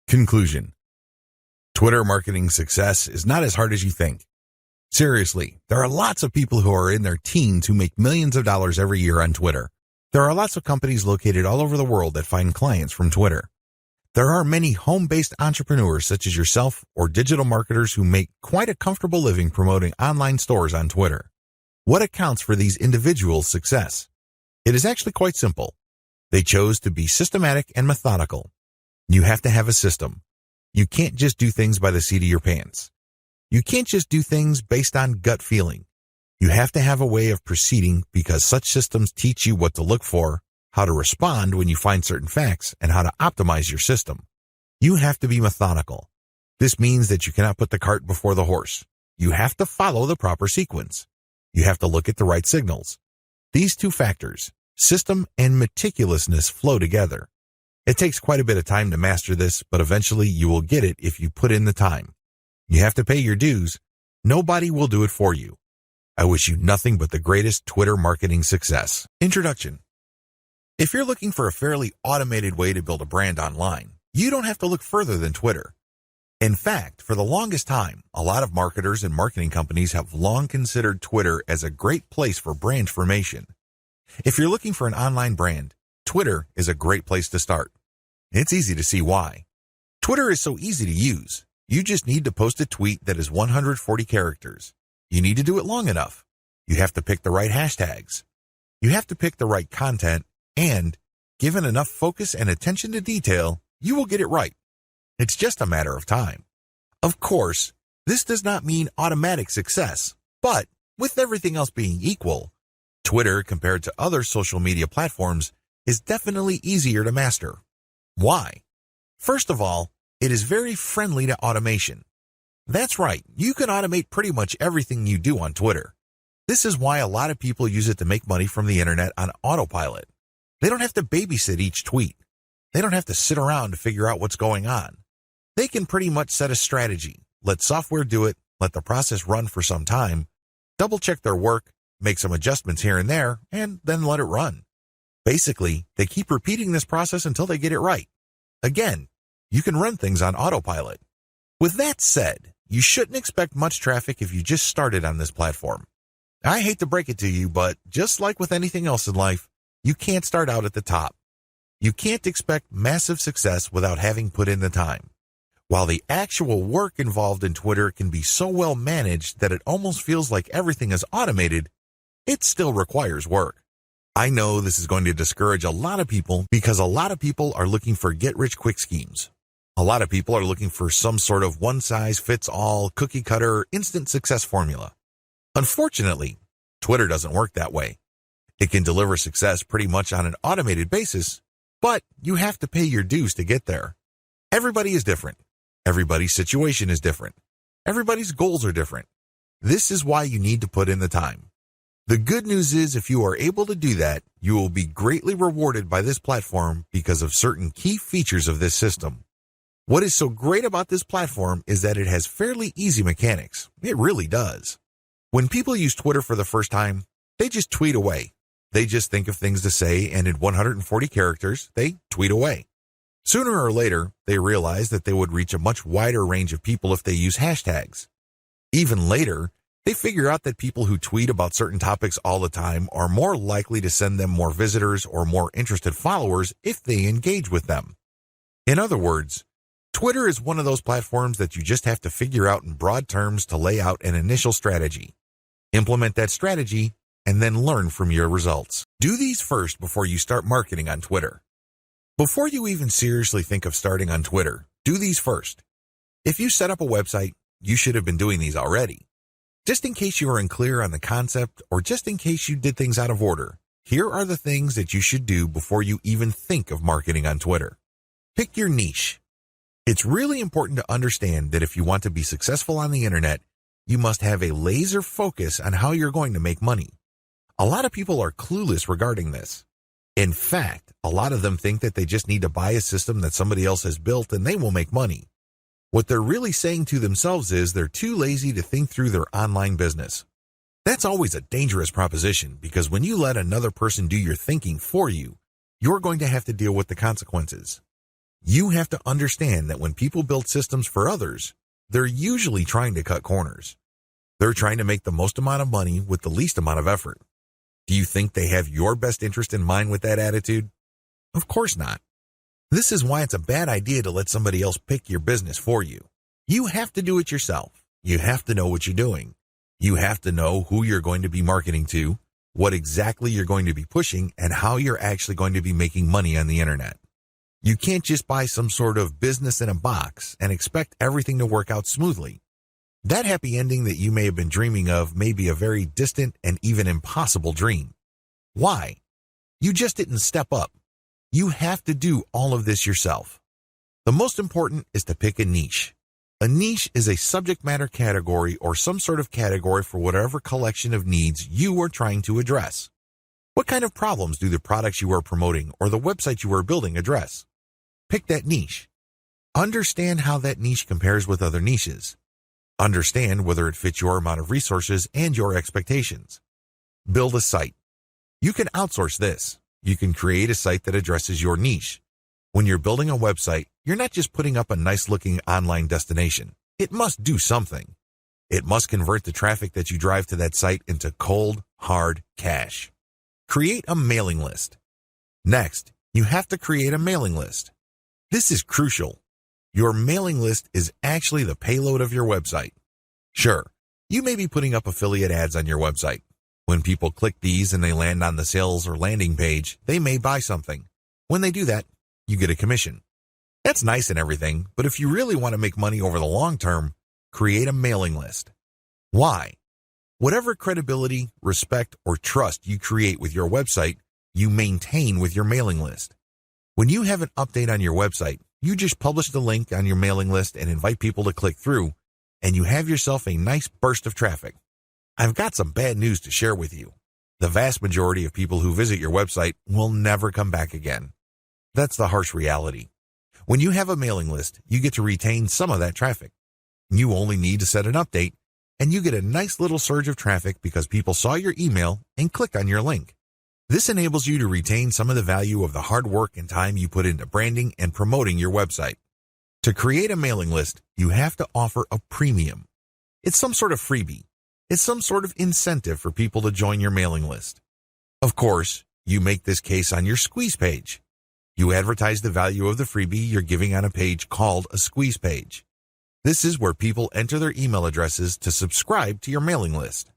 Conclusion. Twitter marketing success is not as hard as you think. Seriously, there are lots of people who are in their teens who make millions of dollars every year on Twitter. There are lots of companies located all over the world that find clients from Twitter. There are many home-based entrepreneurs such as yourself or digital marketers who make quite a comfortable living promoting online stores on Twitter. What accounts for these individuals' success? It is actually quite simple. They chose to be systematic and methodical. You have to have a system. You can't just do things by the seat of your pants. You can't just do things based on gut feeling. You have to have a way of proceeding because such systems teach you what to look for, how to respond when you find certain facts, and how to optimize your system. You have to be methodical. This means that you cannot put the cart before the horse. You have to follow the proper sequence. You have to look at the right signals. These two factors, system and meticulousness, flow together. It takes quite a bit of time to master this, but eventually you will get it if you put in the time. You have to pay your dues. Nobody will do it for you. I wish you nothing but the greatest Twitter marketing success. Introduction. If you're looking for a fairly automated way to build a brand online, you don't have to look further than Twitter. In fact, for the longest time, a lot of marketers and marketing companies have long considered Twitter as a great place for brand formation. If you're looking for an online brand, Twitter is a great place to start. It's easy to see why. Twitter is so easy to use. You just need to post a tweet that is 140 characters. You need to do it long enough. You have to pick the right hashtags. You have to pick the right content, and given enough focus and attention to detail, you will get it right. It's just a matter of time. Of course, this does not mean automatic success, but with everything else being equal, Twitter, compared to other social media platforms, is definitely easier to master. Why? First of all, it is very friendly to automation. That's right, you can automate pretty much everything you do on Twitter. This is why a lot of people use it to make money from the internet on autopilot. They don't have to babysit each tweet. They don't have to sit around to figure out what's going on. They can pretty much set a strategy, let software do it, let the process run for some time, double-check their work, make some adjustments here and there, and then let it run. Basically, they keep repeating this process until they get it right. Again, you can run things on autopilot. With that said, you shouldn't expect much traffic if you just started on this platform. I hate to break it to you, but just like with anything else in life, you can't start out at the top. You can't expect massive success without having put in the time. While the actual work involved in Twitter can be so well managed that it almost feels like everything is automated, it still requires work. I know this is going to discourage a lot of people because a lot of people are looking for get-rich-quick schemes. A lot of people are looking for some sort of one-size-fits-all, cookie-cutter, instant success formula. Unfortunately, Twitter doesn't work that way. It can deliver success pretty much on an automated basis, but you have to pay your dues to get there. Everybody is different. Everybody's situation is different. Everybody's goals are different. This is why you need to put in the time. The good news is if you are able to do that, you will be greatly rewarded by this platform because of certain key features of this system. What is so great about this platform is that it has fairly easy mechanics. It really does. When people use Twitter for the first time, they just tweet away. They just think of things to say, and in 140 characters, they tweet away. Sooner or later, they realize that they would reach a much wider range of people if they use hashtags. Even later, they figure out that people who tweet about certain topics all the time are more likely to send them more visitors or more interested followers if they engage with them. In other words, Twitter is one of those platforms that you just have to figure out in broad terms to lay out an initial strategy. Implement that strategy, and then learn from your results. Do these first before you start marketing on Twitter. Before you even seriously think of starting on Twitter, do these first. If you set up a website, you should have been doing these already. Just in case you are unclear on the concept or just in case you did things out of order, here are the things that you should do before you even think of marketing on Twitter. Pick your niche. It's really important to understand that if you want to be successful on the internet, you must have a laser focus on how you're going to make money. A lot of people are clueless regarding this. In fact, a lot of them think that they just need to buy a system that somebody else has built and they will make money. What they're really saying to themselves is they're too lazy to think through their online business. That's always a dangerous proposition because when you let another person do your thinking for you, you're going to have to deal with the consequences. You have to understand that when people build systems for others, they're usually trying to cut corners. They're trying to make the most amount of money with the least amount of effort. Do you think they have your best interest in mind with that attitude? Of course not. This is why it's a bad idea to let somebody else pick your business for you. You have to do it yourself. You have to know what you're doing. You have to know who you're going to be marketing to, what exactly you're going to be pushing, and how you're actually going to be making money on the internet. You can't just buy some sort of business in a box and expect everything to work out smoothly. That happy ending that you may have been dreaming of may be a very distant and even impossible dream. Why? You just didn't step up. You have to do all of this yourself. The most important is to pick a niche. A niche is a subject matter category or some sort of category for whatever collection of needs you are trying to address. What kind of problems do the products you are promoting or the website you are building address? Pick that niche. Understand how that niche compares with other niches. Understand whether it fits your amount of resources and your expectations. Build a site. You can outsource this. You can create a site that addresses your niche. When you're building a website, you're not just putting up a nice-looking online destination. It must do something. It must convert the traffic that you drive to that site into cold, hard cash. Create a mailing list. Next, you have to create a mailing list. This is crucial. Your mailing list is actually the payload of your website. Sure, you may be putting up affiliate ads on your website. When people click these and they land on the sales or landing page, they may buy something. When they do that, you get a commission. That's nice and everything, but if you really want to make money over the long term, create a mailing list. Why? Whatever credibility, respect, or trust you create with your website, you maintain with your mailing list. When you have an update on your website, you just publish the link on your mailing list and invite people to click through, and you have yourself a nice burst of traffic. I've got some bad news to share with you. The vast majority of people who visit your website will never come back again. That's the harsh reality. When you have a mailing list, you get to retain some of that traffic. You only need to set an update, and you get a nice little surge of traffic because people saw your email and clicked on your link. This enables you to retain some of the value of the hard work and time you put into branding and promoting your website. To create a mailing list, you have to offer a premium. It's some sort of freebie. It's some sort of incentive for people to join your mailing list. Of course, you make this case on your squeeze page. You advertise the value of the freebie you're giving on a page called a squeeze page. This is where people enter their email addresses to subscribe to your mailing list.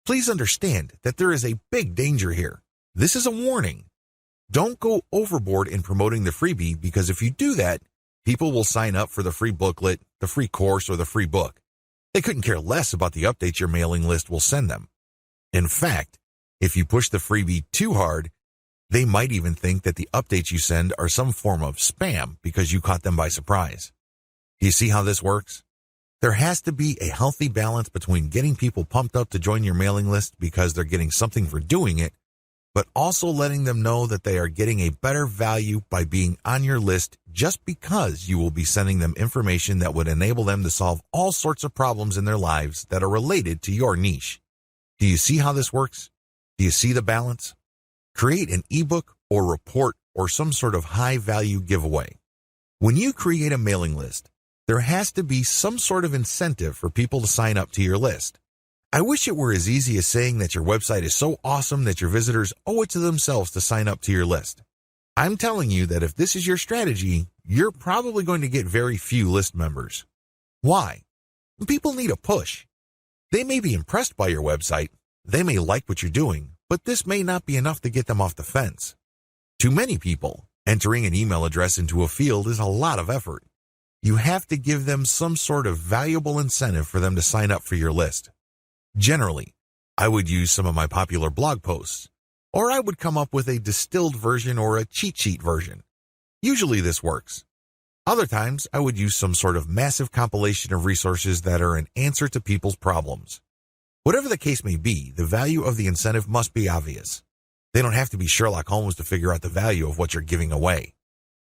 Please understand that there is a big danger here. This is a warning. Don't go overboard in promoting the freebie because if you do that, people will sign up for the free booklet, the free course, or the free book. They couldn't care less about the updates your mailing list will send them. In fact, if you push the freebie too hard, they might even think that the updates you send are some form of spam because you caught them by surprise. Do you see how this works? There has to be a healthy balance between getting people pumped up to join your mailing list because they're getting something for doing it, but also letting them know that they are getting a better value by being on your list just because you will be sending them information that would enable them to solve all sorts of problems in their lives that are related to your niche. Do you see how this works? Do you see the balance? Create an ebook or report or some sort of high-value giveaway. When you create a mailing list, there has to be some sort of incentive for people to sign up to your list. I wish it were as easy as saying that your website is so awesome that your visitors owe it to themselves to sign up to your list. I'm telling you that if this is your strategy, you're probably going to get very few list members. Why? People need a push. They may be impressed by your website, they may like what you're doing, but this may not be enough to get them off the fence. To many people, entering an email address into a field is a lot of effort. You have to give them some sort of valuable incentive for them to sign up for your list. Generally, I would use some of my popular blog posts, or I would come up with a distilled version or a cheat sheet version. Usually this works. Other times, I would use some sort of massive compilation of resources that are an answer to people's problems. Whatever the case may be, the value of the incentive must be obvious. They don't have to be Sherlock Holmes to figure out the value of what you're giving away.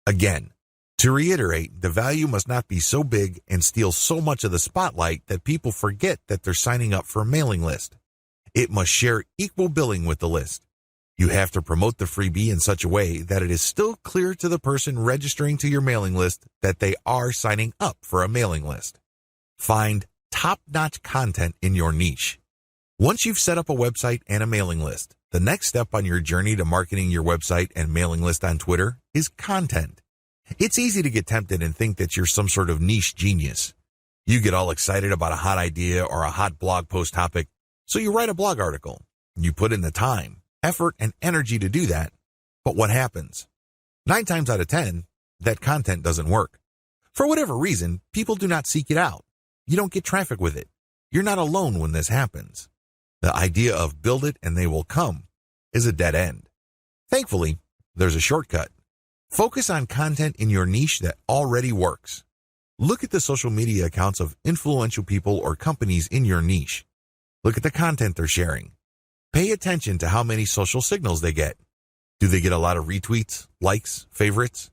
Again, to reiterate, the value must not be so big and steal so much of the spotlight that people forget that they're signing up for a mailing list. It must share equal billing with the list. You have to promote the freebie in such a way that it is still clear to the person registering to your mailing list that they are signing up for a mailing list. Find top-notch content in your niche. Once you've set up a website and a mailing list, the next step on your journey to marketing your website and mailing list on Twitter is content. It's easy to get tempted and think that you're some sort of niche genius. You get all excited about a hot idea or a hot blog post topic, so you write a blog article. You put in the time, effort, and energy to do that, but what happens? 9 times out of 10, that content doesn't work. For whatever reason, people do not seek it out. You don't get traffic with it. You're not alone when this happens. The idea of build it and they will come is a dead end. Thankfully, there's a shortcut. Focus on content in your niche that already works. Look at the social media accounts of influential people or companies in your niche. Look at the content they're sharing. Pay attention to how many social signals they get. Do they get a lot of retweets, likes, favorites?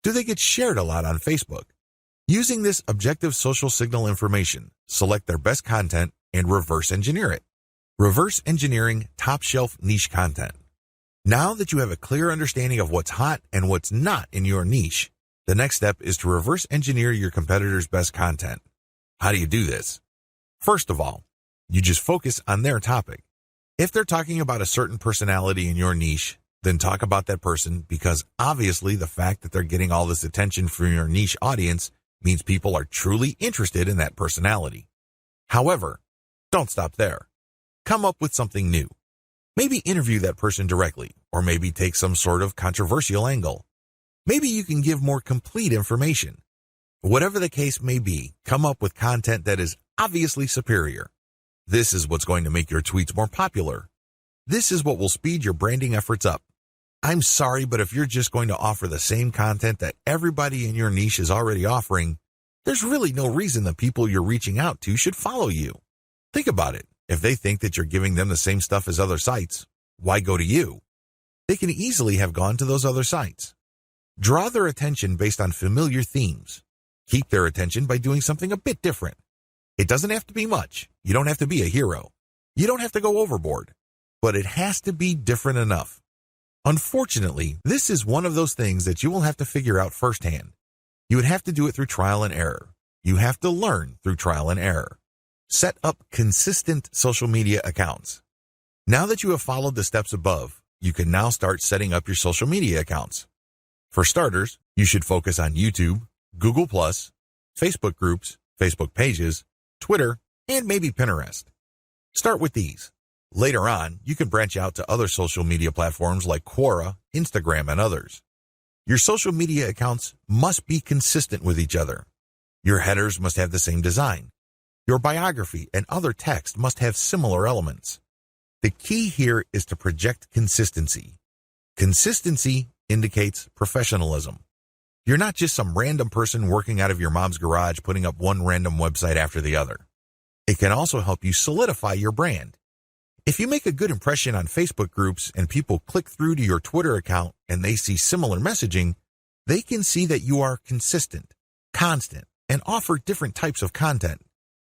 Do they get shared a lot on Facebook? Using this objective social signal information, select their best content and reverse engineer it. Reverse engineering top-shelf niche content. Now that you have a clear understanding of what's hot and what's not in your niche, the next step is to reverse engineer your competitors' best content. How do you do this? First of all, you just focus on their topic. If they're talking about a certain personality in your niche, then talk about that person, because obviously the fact that they're getting all this attention from your niche audience means people are truly interested in that personality. However, don't stop there. Come up with something new. Maybe interview that person directly, or maybe take some sort of controversial angle. Maybe you can give more complete information. Whatever the case may be, come up with content that is obviously superior. This is what's going to make your tweets more popular. This is what will speed your branding efforts up. I'm sorry, but if you're just going to offer the same content that everybody in your niche is already offering, there's really no reason the people you're reaching out to should follow you. Think about it. If they think that you're giving them the same stuff as other sites, why go to you? They can easily have gone to those other sites. Draw their attention based on familiar themes. Keep their attention by doing something a bit different. It doesn't have to be much. You don't have to be a hero. You don't have to go overboard. But it has to be different enough. Unfortunately, this is one of those things that you will have to figure out firsthand. You would have to do it through trial and error. You have to learn through trial and error. Set up consistent social media accounts. Now that you have followed the steps above, you can now start setting up your social media accounts. For starters, you should focus on YouTube, Google+, Facebook groups, Facebook pages, Twitter, and maybe Pinterest. Start with these. Later on, you can branch out to other social media platforms like Quora, Instagram, and others. Your social media accounts must be consistent with each other. Your headers must have the same design. Your biography and other text must have similar elements. The key here is to project consistency. Consistency indicates professionalism. You're not just some random person working out of your mom's garage putting up one random website after the other. It can also help you solidify your brand. If you make a good impression on Facebook groups and people click through to your Twitter account and they see similar messaging, they can see that you are consistent, constant, and offer different types of content.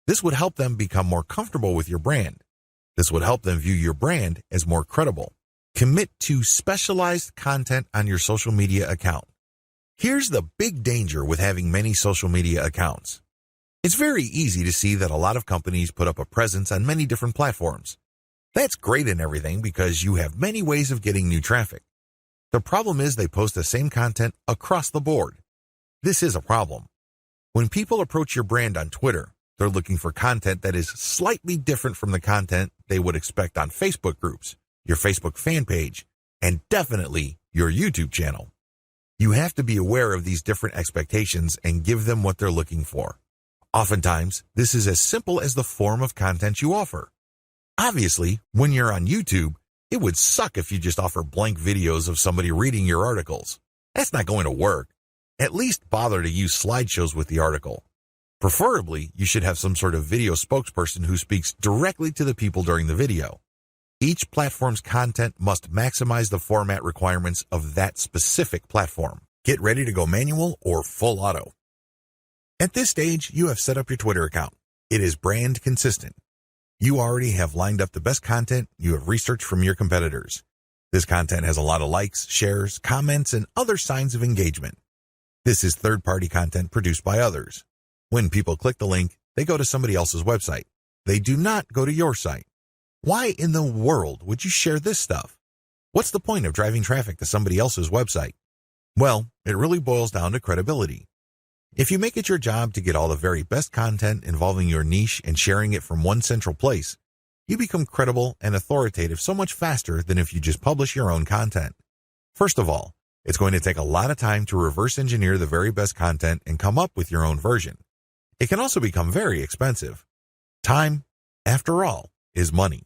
This would help them become more comfortable with your brand. This would help them view your brand as more credible. Commit to specialized content on your social media account. Here's the big danger with having many social media accounts. It's very easy to see that a lot of companies put up a presence on many different platforms. That's great and everything because you have many ways of getting new traffic. The problem is they post the same content across the board. This is a problem. When people approach your brand on Twitter, they're looking for content that is slightly different from the content they would expect on Facebook groups, your Facebook fan page, and definitely your YouTube channel. You have to be aware of these different expectations and give them what they're looking for. Oftentimes, this is as simple as the form of content you offer. Obviously, when you're on YouTube, it would suck if you just offer blank videos of somebody reading your articles. That's not going to work. At least bother to use slideshows with the article. Preferably, you should have some sort of video spokesperson who speaks directly to the people during the video. Each platform's content must maximize the format requirements of that specific platform. Get ready to go manual or full auto. At this stage, you have set up your Twitter account. It is brand consistent. You already have lined up the best content you have researched from your competitors. This content has a lot of likes, shares, comments, and other signs of engagement. This is third-party content produced by others. When people click the link, they go to somebody else's website. They do not go to your site. Why in the world would you share this stuff? What's the point of driving traffic to somebody else's website? Well, it really boils down to credibility. If you make it your job to get all the very best content involving your niche and sharing it from one central place, you become credible and authoritative so much faster than if you just publish your own content. First of all, it's going to take a lot of time to reverse engineer the very best content and come up with your own version. It can also become very expensive. Time, after all, is money.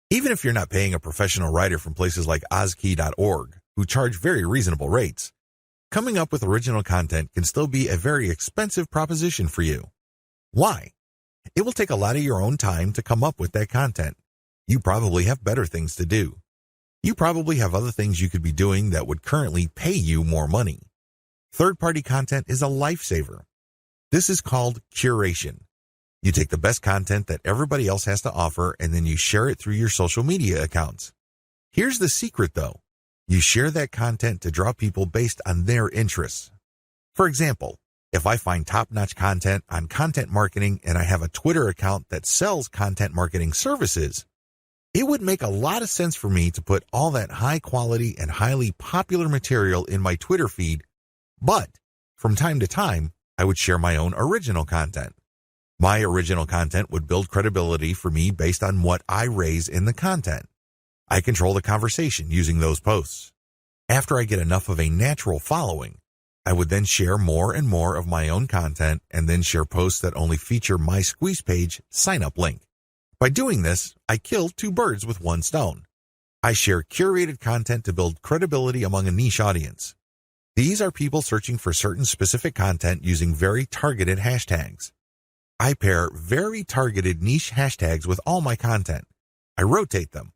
Even if you're not paying a professional writer from places like Ozkey.org, who charge very reasonable rates, coming up with original content can still be a very expensive proposition for you. Why? It will take a lot of your own time to come up with that content. You probably have better things to do. You probably have other things you could be doing that would currently pay you more money. Third-party content is a lifesaver. This is called curation. You take the best content that everybody else has to offer and then you share it through your social media accounts. Here's the secret though. You share that content to draw people based on their interests. For example, if I find top-notch content on content marketing and I have a Twitter account that sells content marketing services, it would make a lot of sense for me to put all that high-quality and highly popular material in my Twitter feed, but from time to time, I would share my own original content. My original content would build credibility for me based on what I raise in the content. I control the conversation using those posts. After I get enough of a natural following, I would then share more and more of my own content and then share posts that only feature my Squeeze Page sign-up link. By doing this, I kill two birds with one stone. I share curated content to build credibility among a niche audience. These are people searching for certain specific content using very targeted hashtags. I pair very targeted niche hashtags with all my content. I rotate them.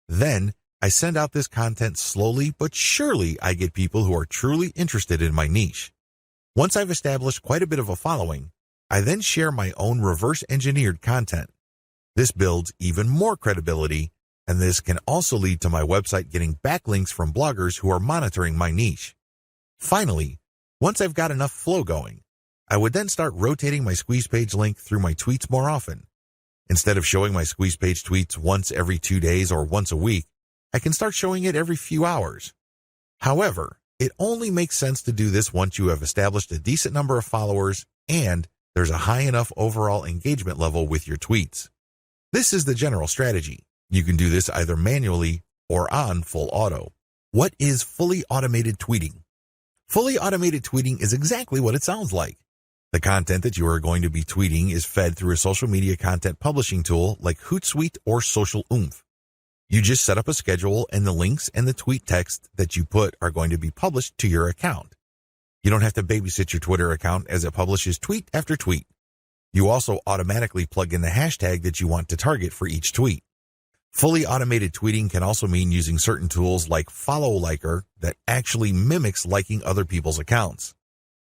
Then, I send out this content slowly but surely I get people who are truly interested in my niche. Once I've established quite a bit of a following, I then share my own reverse-engineered content. This builds even more credibility, and this can also lead to my website getting backlinks from bloggers who are monitoring my niche. Finally, once I've got enough flow going, I would then start rotating my Squeeze Page link through my tweets more often. Instead of showing my Squeeze Page tweets once every 2 days or once a week, I can start showing it every few hours. However, it only makes sense to do this once you have established a decent number of followers and there's a high enough overall engagement level with your tweets. This is the general strategy. You can do this either manually or on full auto. What is fully automated tweeting? Fully automated tweeting is exactly what it sounds like. The content that you are going to be tweeting is fed through a social media content publishing tool like Hootsuite or Social Oomph. You just set up a schedule and the links and the tweet text that you put are going to be published to your account. You don't have to babysit your Twitter account as it publishes tweet after tweet. You also automatically plug in the hashtag that you want to target for each tweet. Fully automated tweeting can also mean using certain tools like Follow Liker that actually mimics liking other people's accounts.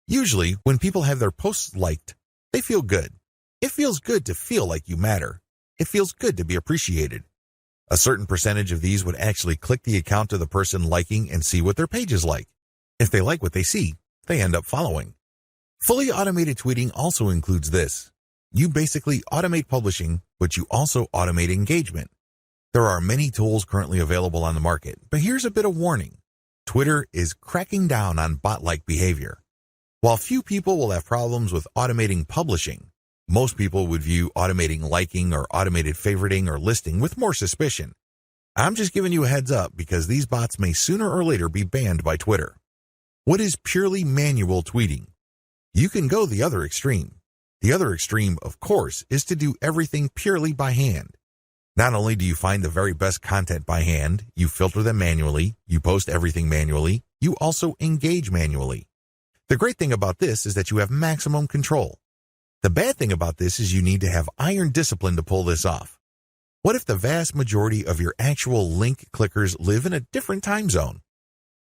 Usually, when people have their posts liked, they feel good. It feels good to feel like you matter. It feels good to be appreciated. A certain percentage of these would actually click the account of the person liking and see what their page is like. If they like what they see, they end up following. Fully automated tweeting also includes this. You basically automate publishing, but you also automate engagement. There are many tools currently available on the market, but here's a bit of warning. Twitter is cracking down on bot-like behavior. While few people will have problems with automating publishing, most people would view automating liking or automated favoriting or listing with more suspicion. I'm just giving you a heads up because these bots may sooner or later be banned by Twitter. What is purely manual tweeting? You can go the other extreme. The other extreme, of course, is to do everything purely by hand. Not only do you find the very best content by hand, you filter them manually, you post everything manually, you also engage manually. The great thing about this is that you have maximum control. The bad thing about this is you need to have iron discipline to pull this off. What if the vast majority of your actual link clickers live in a different time zone?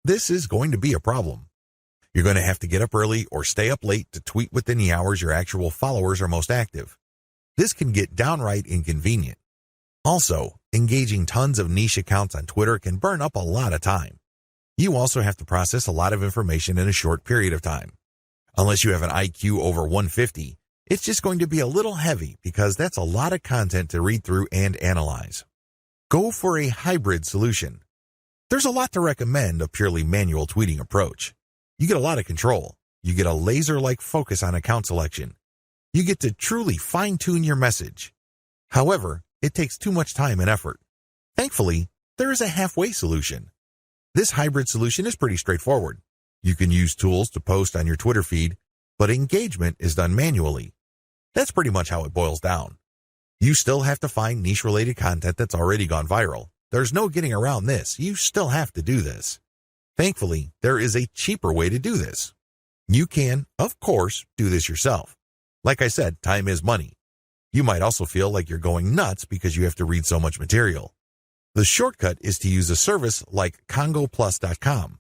This is going to be a problem. You're going to have to get up early or stay up late to tweet within the hours your actual followers are most active. This can get downright inconvenient. Also, Engaging tons of niche accounts on Twitter can burn up a lot of time. You also have to process a lot of information in a short period of time. Unless you have an IQ over 150, it's just going to be a little heavy because that's a lot of content to read through and analyze. Go for a hybrid solution. There's a lot to recommend a purely manual tweeting approach. You get a lot of control. You get a laser-like focus on account selection. You get to truly fine-tune your message. However, it takes too much time and effort. Thankfully, there is a halfway solution. This hybrid solution is pretty straightforward. You can use tools to post on your Twitter feed, but engagement is done manually. That's pretty much how it boils down. You still have to find niche-related content that's already gone viral. There's no getting around this. You still have to do this. Thankfully, there is a cheaper way to do this. You can, of course, do this yourself. Like I said, time is money. You might also feel like you're going nuts because you have to read so much material. The shortcut is to use a service like congoplus.com.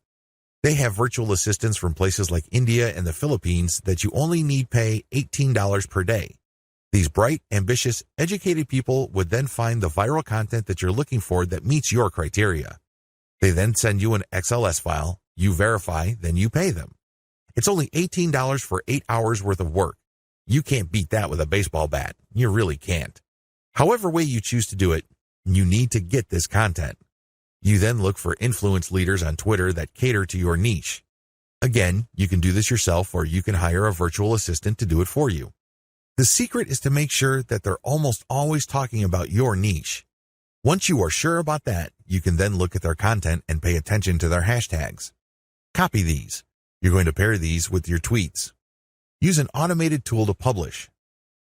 They have virtual assistants from places like India and the Philippines that you only need pay $18 per day. These bright, ambitious, educated people would then find the viral content that you're looking for that meets your criteria. They then send you an XLS file, you verify, then you pay them. It's only $18 for 8 hours worth of work. You can't beat that with a baseball bat. You really can't. However way you choose to do it, you need to get this content. You then look for influence leaders on Twitter that cater to your niche. Again, you can do this yourself or you can hire a virtual assistant to do it for you. The secret is to make sure that they're almost always talking about your niche. Once you are sure about that, you can then look at their content and pay attention to their hashtags. Copy these. You're going to pair these with your tweets. Use an automated tool to publish.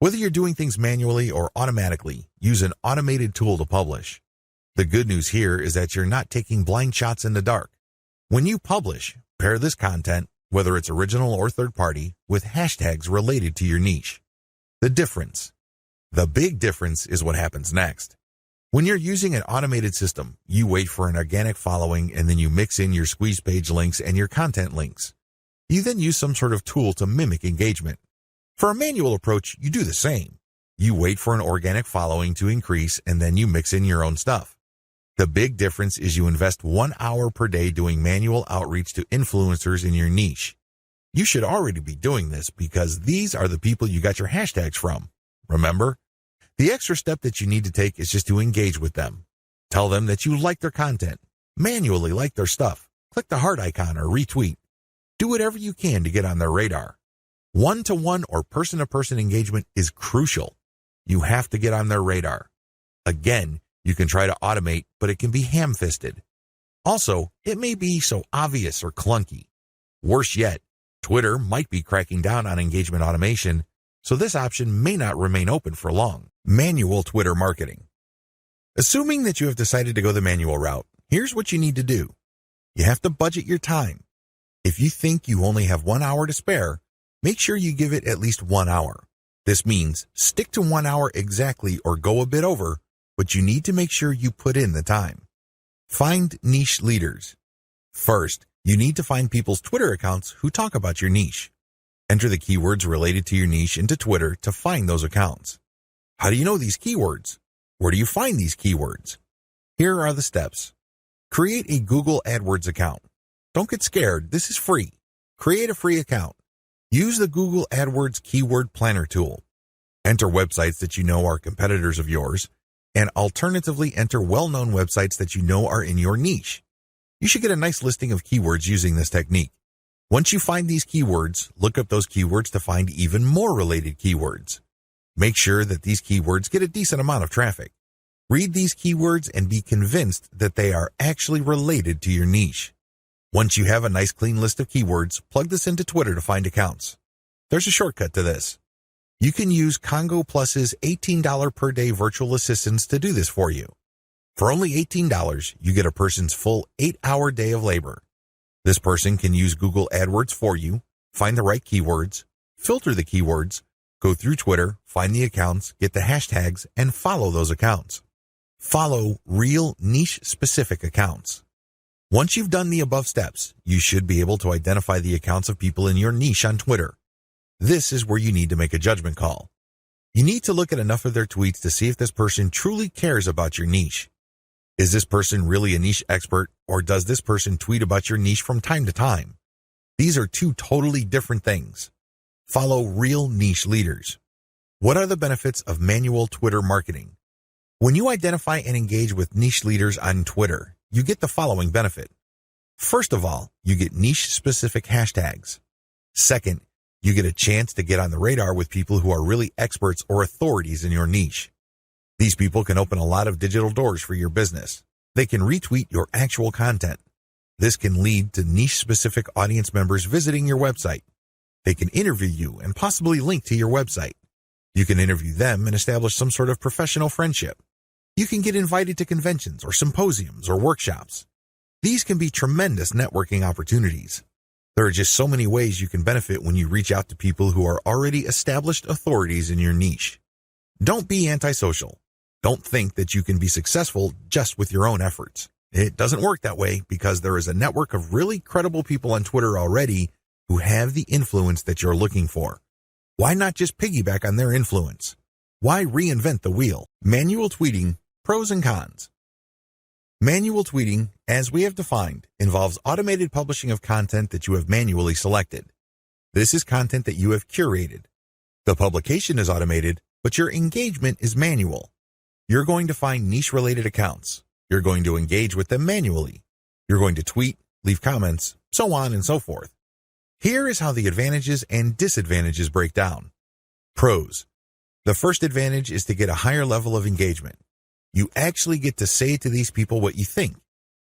Whether you're doing things manually or automatically, use an automated tool to publish. The good news here is that you're not taking blind shots in the dark. When you publish, pair this content, whether it's original or third-party, with hashtags related to your niche. The difference. The big difference is what happens next. When you're using an automated system, you wait for an organic following and then you mix in your squeeze page links and your content links. You then use some sort of tool to mimic engagement. For a manual approach, you do the same. You wait for an organic following to increase and then you mix in your own stuff. The big difference is you invest 1 hour per day doing manual outreach to influencers in your niche. You should already be doing this because these are the people you got your hashtags from. Remember? The extra step that you need to take is just to engage with them. Tell them that you like their content. Manually like their stuff. Click the heart icon or retweet. Do whatever you can to get on their radar. One-to-one or person-to-person engagement is crucial. You have to get on their radar. Again, you can try to automate, but it can be ham-fisted. Also, it may be so obvious or clunky. Worse yet, Twitter might be cracking down on engagement automation, so this option may not remain open for long. Manual Twitter marketing. Assuming that you have decided to go the manual route, here's what you need to do. You have to budget your time. If you think you only have 1 hour to spare, make sure you give it at least 1 hour. This means stick to 1 hour exactly or go a bit over, but you need to make sure you put in the time. Find niche leaders. First, you need to find people's Twitter accounts who talk about your niche. Enter the keywords related to your niche into Twitter to find those accounts. How do you know these keywords? Where do you find these keywords? Here are the steps. Create a Google AdWords account. Don't get scared, this is free. Create a free account. Use the Google AdWords Keyword Planner tool. Enter websites that you know are competitors of yours, and alternatively enter well-known websites that you know are in your niche. You should get a nice listing of keywords using this technique. Once you find these keywords, look up those keywords to find even more related keywords. Make sure that these keywords get a decent amount of traffic. Read these keywords and be convinced that they are actually related to your niche. Once you have a nice clean list of keywords, plug this into Twitter to find accounts. There's a shortcut to this. You can use Congo Plus's $18 per day virtual assistants to do this for you. For only $18, you get a person's full 8-hour day of labor. This person can use Google AdWords for you, find the right keywords, filter the keywords, go through Twitter, find the accounts, get the hashtags, and follow those accounts. Follow real niche-specific accounts. Once you've done the above steps, you should be able to identify the accounts of people in your niche on Twitter. This is where you need to make a judgment call. You need to look at enough of their tweets to see if this person truly cares about your niche. Is this person really a niche expert, or does this person tweet about your niche from time to time? These are two totally different things. Follow real niche leaders. What are the benefits of manual Twitter marketing? When you identify and engage with niche leaders on Twitter, you get the following benefit. First of all, you get niche-specific hashtags. Second, you get a chance to get on the radar with people who are really experts or authorities in your niche. These people can open a lot of digital doors for your business. They can retweet your actual content. This can lead to niche-specific audience members visiting your website. They can interview you and possibly link to your website. You can interview them and establish some sort of professional friendship. You can get invited to conventions or symposiums or workshops. These can be tremendous networking opportunities. There are just so many ways you can benefit when you reach out to people who are already established authorities in your niche. Don't be antisocial. Don't think that you can be successful just with your own efforts. It doesn't work that way because there is a network of really credible people on Twitter already who have the influence that you're looking for. Why not just piggyback on their influence? Why reinvent the wheel? Manual tweeting, pros and cons. Manual tweeting, as we have defined, involves automated publishing of content that you have manually selected. This is content that you have curated. The publication is automated, but your engagement is manual. You're going to find niche-related accounts. You're going to engage with them manually. You're going to tweet, leave comments, so on and so forth. Here is how the advantages and disadvantages break down. Pros. The first advantage is to get a higher level of engagement. You actually get to say to these people what you think.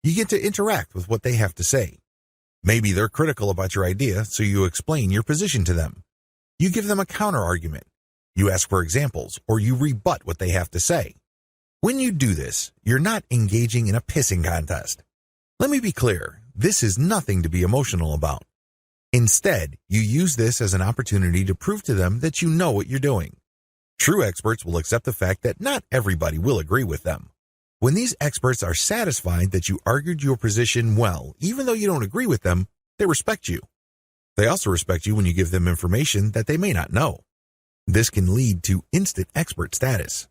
You get to interact with what they have to say. Maybe they're critical about your idea, so you explain your position to them. You give them a counter-argument. You ask for examples, or you rebut what they have to say. When you do this, you're not engaging in a pissing contest. Let me be clear, this is nothing to be emotional about. Instead, you use this as an opportunity to prove to them that you know what you're doing. True experts will accept the fact that not everybody will agree with them. When these experts are satisfied that you argued your position well, even though you don't agree with them, they respect you. They also respect you when you give them information that they may not know. This can lead to instant expert status.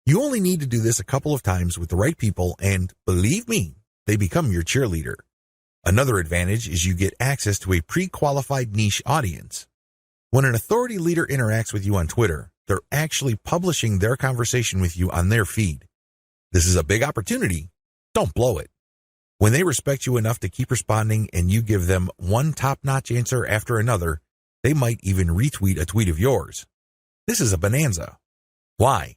You only need to do this a couple of times with the right people and, believe me, they become your cheerleader. Another advantage is you get access to a pre-qualified niche audience. When an authority leader interacts with you on Twitter, they're actually publishing their conversation with you on their feed. This is a big opportunity. Don't blow it. When they respect you enough to keep responding and you give them one top-notch answer after another, they might even retweet a tweet of yours. This is a bonanza. Why?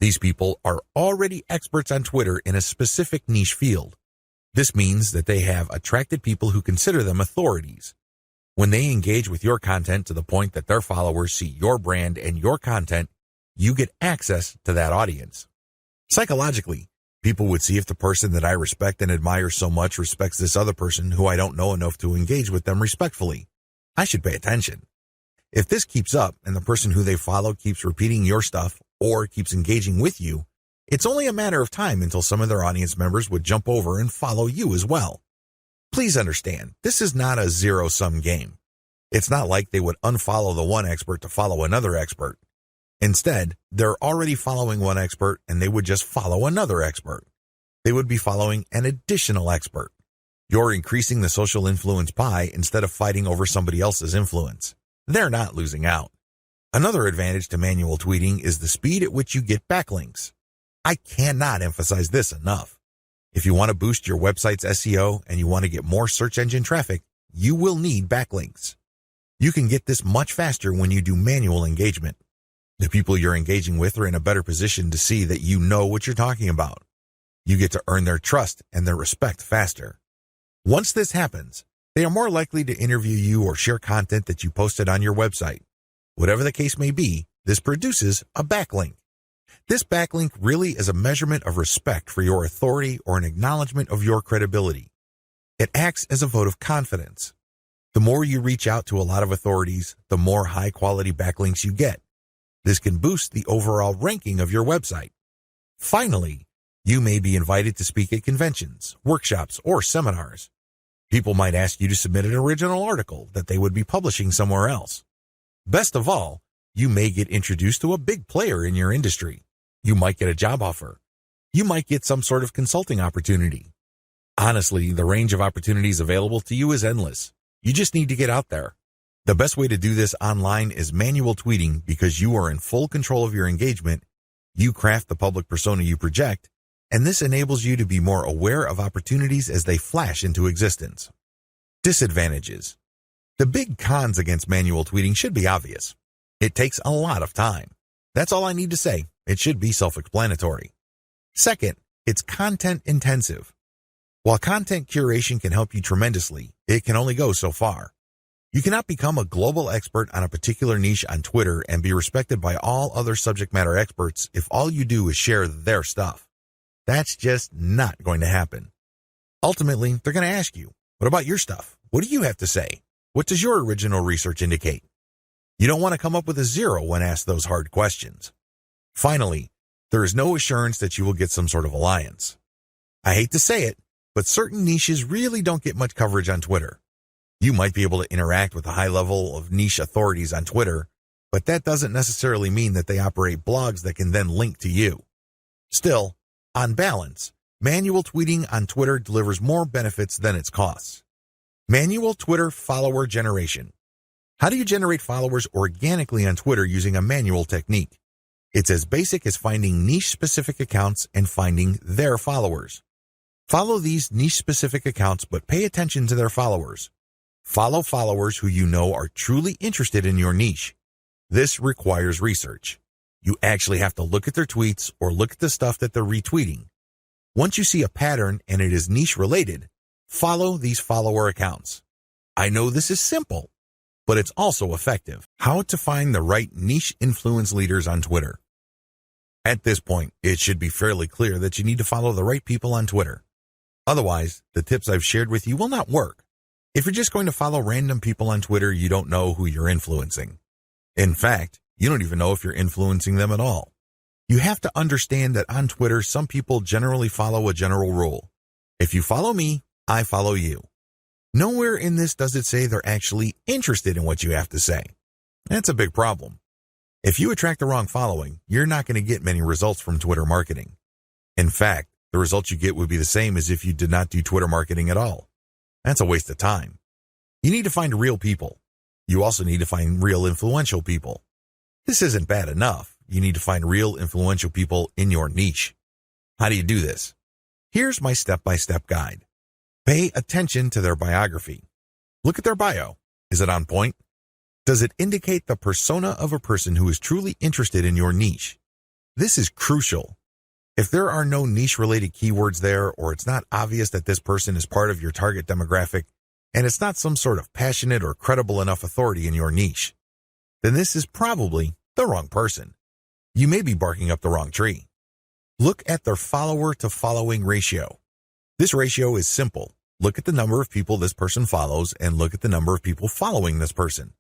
These people are already experts on Twitter in a specific niche field. This means that they have attracted people who consider them authorities. When they engage with your content to the point that their followers see your brand and your content, you get access to that audience. Psychologically, people would see if the person that I respect and admire so much respects this other person who I don't know enough to engage with them respectfully. I should pay attention. If this keeps up and the person who they follow keeps repeating your stuff or keeps engaging with you, it's only a matter of time until some of their audience members would jump over and follow you as well. Please understand, this is not a zero-sum game. It's not like they would unfollow the one expert to follow another expert. Instead, they're already following one expert and they would just follow another expert. They would be following an additional expert. You're increasing the social influence pie instead of fighting over somebody else's influence. They're not losing out. Another advantage to manual tweeting is the speed at which you get backlinks. I cannot emphasize this enough. If you want to boost your website's SEO and you want to get more search engine traffic, you will need backlinks. You can get this much faster when you do manual engagement. The people you're engaging with are in a better position to see that you know what you're talking about. You get to earn their trust and their respect faster. Once this happens, they are more likely to interview you or share content that you posted on your website. Whatever the case may be, this produces a backlink. This backlink really is a measurement of respect for your authority or an acknowledgement of your credibility. It acts as a vote of confidence. The more you reach out to a lot of authorities, the more high-quality backlinks you get. This can boost the overall ranking of your website. Finally, you may be invited to speak at conventions, workshops, or seminars. People might ask you to submit an original article that they would be publishing somewhere else. Best of all, You may get introduced to a big player in your industry. You might get a job offer. You might get some sort of consulting opportunity. Honestly, the range of opportunities available to you is endless. You just need to get out there. The best way to do this online is manual tweeting because you are in full control of your engagement. You craft the public persona you project, and this enables you to be more aware of opportunities as they flash into existence. Disadvantages. The big cons against manual tweeting should be obvious. It takes a lot of time. That's all I need to say. It should be self-explanatory. Second, it's content intensive. While content curation can help you tremendously, it can only go so far. You cannot become a global expert on a particular niche on Twitter and be respected by all other subject matter experts if all you do is share their stuff. That's just not going to happen. Ultimately, they're going to ask you, what about your stuff? What do you have to say? What does your original research indicate? You don't want to come up with a zero when asked those hard questions. Finally, there is no assurance that you will get some sort of alliance. I hate to say it, but certain niches really don't get much coverage on Twitter. You might be able to interact with a high level of niche authorities on Twitter, but that doesn't necessarily mean that they operate blogs that can then link to you. Still, on balance, manual tweeting on Twitter delivers more benefits than its costs. Manual Twitter follower generation. How do you generate followers organically on Twitter using a manual technique? It's as basic as finding niche-specific accounts and finding their followers. Follow these niche-specific accounts, but pay attention to their followers. Follow followers who you know are truly interested in your niche. This requires research. You actually have to look at their tweets or look at the stuff that they're retweeting. Once you see a pattern and it is niche-related, follow these follower accounts. I know this is simple, but it's also effective. How to find the right niche influence leaders on Twitter. At this point, it should be fairly clear that you need to follow the right people on Twitter. Otherwise, the tips I've shared with you will not work. If you're just going to follow random people on Twitter, you don't know who you're influencing. In fact, you don't even know if you're influencing them at all. You have to understand that on Twitter, some people generally follow a general rule. If you follow me, I follow you. Nowhere in this does it say they're actually interested in what you have to say. That's a big problem. If you attract the wrong following, you're not going to get many results from Twitter marketing. In fact, the results you get would be the same as if you did not do Twitter marketing at all. That's a waste of time. You need to find real people. You also need to find real influential people. This isn't bad enough. You need to find real influential people in your niche. How do you do this? Here's my step-by-step guide. Pay attention to their biography. Look at their bio. Is it on point? Does it indicate the persona of a person who is truly interested in your niche? This is crucial. If there are no niche-related keywords there, or it's not obvious that this person is part of your target demographic, and it's not some sort of passionate or credible enough authority in your niche, then this is probably the wrong person. You may be barking up the wrong tree. Look at their follower-to-following ratio. This ratio is simple. Look at the number of people this person follows and look at the number of people following this person.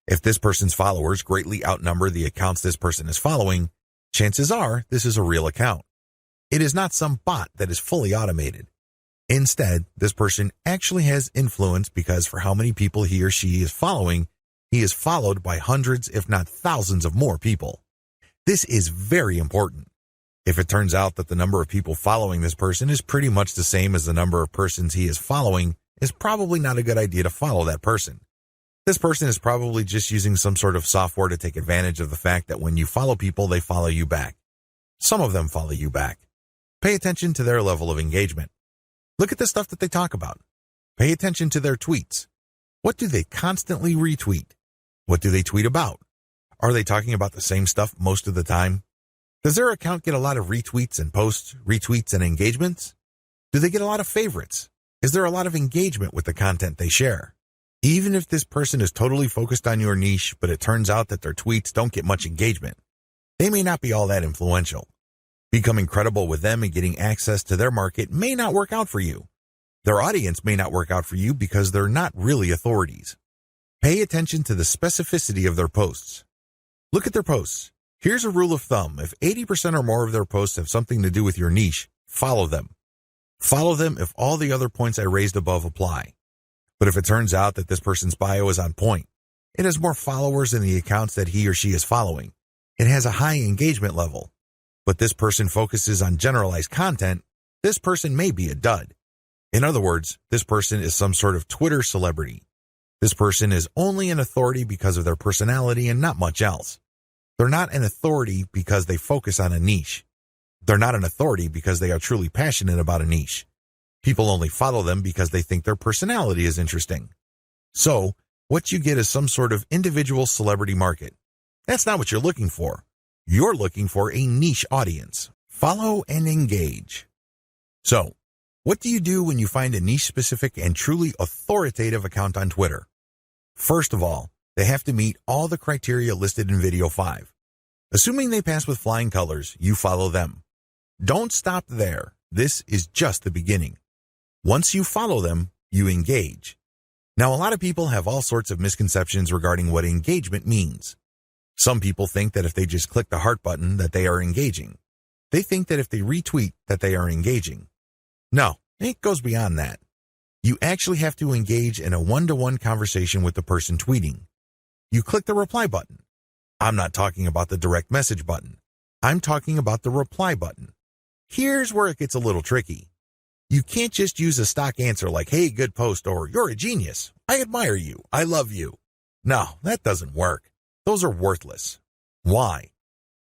If this person's followers greatly outnumber the accounts this person is following, chances are this is a real account. It is not some bot that is fully automated. Instead, this person actually has influence because for how many people he or she is following, he is followed by hundreds, if not thousands of more people. This is very important. If it turns out that the number of people following this person is pretty much the same as the number of persons he is following, it's probably not a good idea to follow that person. This person is probably just using some sort of software to take advantage of the fact that when you follow people, they follow you back. Some of them follow you back. Pay attention to their level of engagement. Look at the stuff that they talk about. Pay attention to their tweets. What do they constantly retweet? What do they tweet about? Are they talking about the same stuff most of the time? Does their account get a lot of retweets and posts, retweets and engagements? Do they get a lot of favorites? Is there a lot of engagement with the content they share? Even if this person is totally focused on your niche, but it turns out that their tweets don't get much engagement, they may not be all that influential. Becoming credible with them and getting access to their market may not work out for you. Their audience may not work out for you because they're not really authorities. Pay attention to the specificity of their posts. Look at their posts. Here's a rule of thumb. If 80% or more of their posts have something to do with your niche, follow them. Follow them if all the other points I raised above apply. But if it turns out that this person's bio is on point, It has more followers than the accounts that he or she is following. It has a high engagement level. But this person focuses on generalized content. This person may be a dud. In other words, this person is some sort of Twitter celebrity. This person is only an authority because of their personality and not much else. They're not an authority because they focus on a niche. They're not an authority because they are truly passionate about a niche. People only follow them because they think their personality is interesting. So, what you get is some sort of individual celebrity market. That's not what you're looking for. You're looking for a niche audience. Follow and engage. So, what do you do when you find a niche-specific and truly authoritative account on Twitter? First of all, they have to meet all the criteria listed in video 5. Assuming they pass with flying colors, you follow them. Don't stop there. This is just the beginning. Once you follow them, you engage. Now, a lot of people have all sorts of misconceptions regarding what engagement means. Some people think that if they just click the heart button that they are engaging. They think that if they retweet that they are engaging. No, it goes beyond that. You actually have to engage in a one-to-one conversation with the person tweeting. You click the reply button. I'm not talking about the direct message button. I'm talking about the reply button. Here's where it gets a little tricky. You can't just use a stock answer like, hey, good post, or you're a genius. I admire you. I love you. No, that doesn't work. Those are worthless. Why?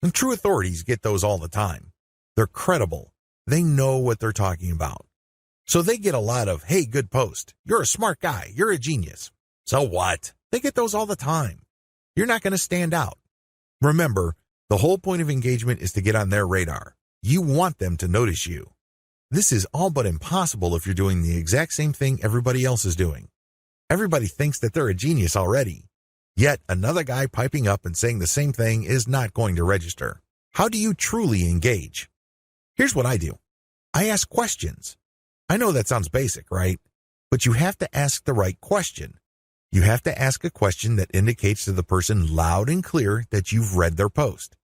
And true authorities get those all the time. They're credible. They know what they're talking about. So they get a lot of, hey, good post. You're a smart guy. You're a genius. So what? They get those all the time. You're not going to stand out. Remember, the whole point of engagement is to get on their radar. You want them to notice you. This is all but impossible if you're doing the exact same thing everybody else is doing. Everybody thinks that they're a genius already. Yet another guy piping up and saying the same thing is not going to register. How do you truly engage? Here's what I do. I ask questions. I know that sounds basic, right? But you have to ask the right question. You have to ask a question that indicates to the person loud and clear that you've read their post.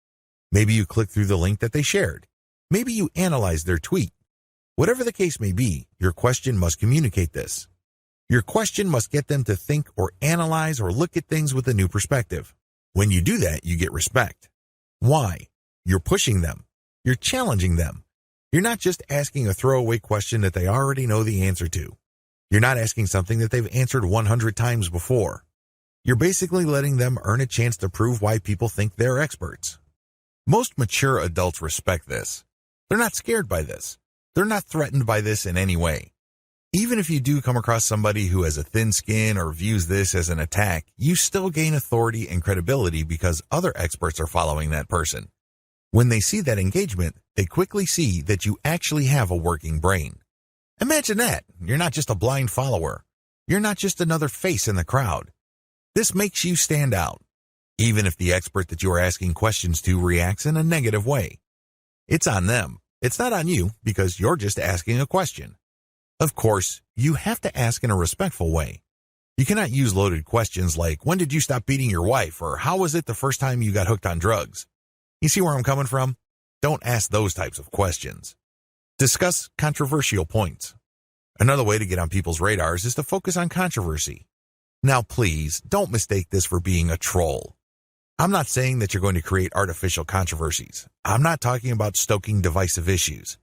Maybe you click through the link that they shared. Maybe you analyze their tweet. Whatever the case may be, your question must communicate this. Your question must get them to think or analyze or look at things with a new perspective. When you do that, you get respect. Why? You're pushing them. You're challenging them. You're not just asking a throwaway question that they already know the answer to. You're not asking something that they've answered 100 times before. You're basically letting them earn a chance to prove why people think they're experts. Most mature adults respect this. They're not scared by this. They're not threatened by this in any way. Even if you do come across somebody who has a thin skin or views this as an attack, you still gain authority and credibility because other experts are following that person. When they see that engagement, they quickly see that you actually have a working brain. Imagine that. You're not just a blind follower. You're not just another face in the crowd. This makes you stand out, even if the expert that you are asking questions to reacts in a negative way. It's on them. It's not on you because you're just asking a question. Of course, you have to ask in a respectful way. You cannot use loaded questions like, when did you stop beating your wife? Or how was it the first time you got hooked on drugs? You see where I'm coming from? Don't ask those types of questions. Discuss controversial points. Another way to get on people's radars is to focus on controversy. Now, please, don't mistake this for being a troll. I'm not saying that you're going to create artificial controversies. I'm not talking about stoking divisive issues.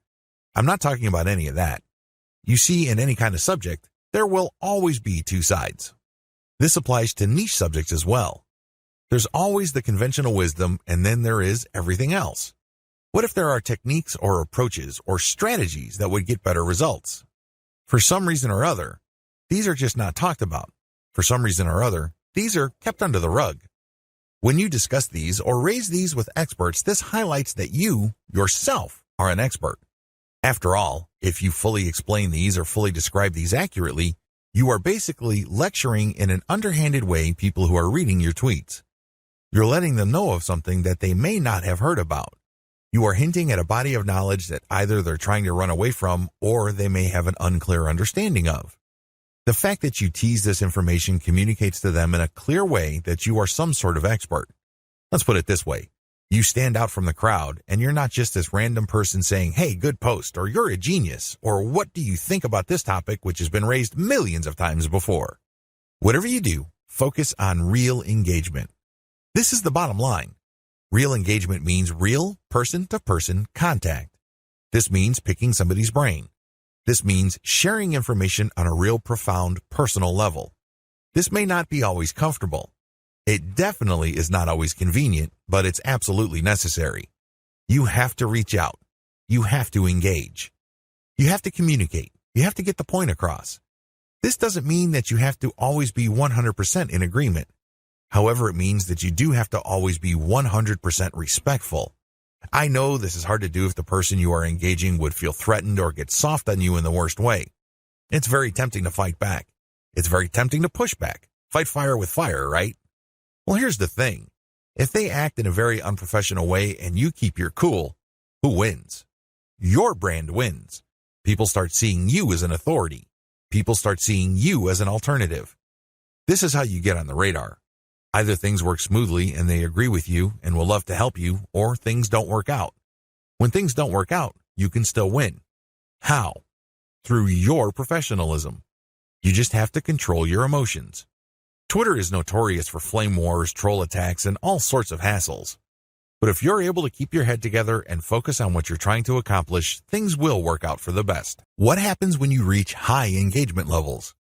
I'm not talking about any of that. You see, in any kind of subject, there will always be two sides. This applies to niche subjects as well. There's always the conventional wisdom, and then there is everything else. What if there are techniques or approaches or strategies that would get better results? For some reason or other, these are just not talked about. For some reason or other, these are kept under the rug. When you discuss these or raise these with experts, this highlights that you, yourself, are an expert. After all, if you fully explain these or fully describe these accurately, you are basically lecturing in an underhanded way people who are reading your tweets. You're letting them know of something that they may not have heard about. You are hinting at a body of knowledge that either they're trying to run away from or they may have an unclear understanding of. The fact that you tease this information communicates to them in a clear way that you are some sort of expert. Let's put it this way. You stand out from the crowd, and you're not just this random person saying, hey, good post, or you're a genius, or what do you think about this topic which has been raised millions of times before? Whatever you do, focus on real engagement. This is the bottom line. Real engagement means real person-to-person contact. This means picking somebody's brain. This means sharing information on a real profound personal level. This may not be always comfortable. It definitely is not always convenient, but it's absolutely necessary. You have to reach out. You have to engage. You have to communicate. You have to get the point across. This doesn't mean that you have to always be 100% in agreement. However, it means that you do have to always be 100% respectful. I know this is hard to do if the person you are engaging would feel threatened or get soft on you in the worst way. It's very tempting to fight back. It's very tempting to push back. Fight fire with fire, right? Well, here's the thing. If they act in a very unprofessional way and you keep your cool, who wins? Your brand wins. People start seeing you as an authority. People start seeing you as an alternative. This is how you get on the radar. Either things work smoothly and they agree with you and will love to help you, or things don't work out. When things don't work out, you can still win. How? Through your professionalism. You just have to control your emotions. Twitter is notorious for flame wars, troll attacks, and all sorts of hassles. But if you're able to keep your head together and focus on what you're trying to accomplish, things will work out for the best. What happens when you reach high engagement levels?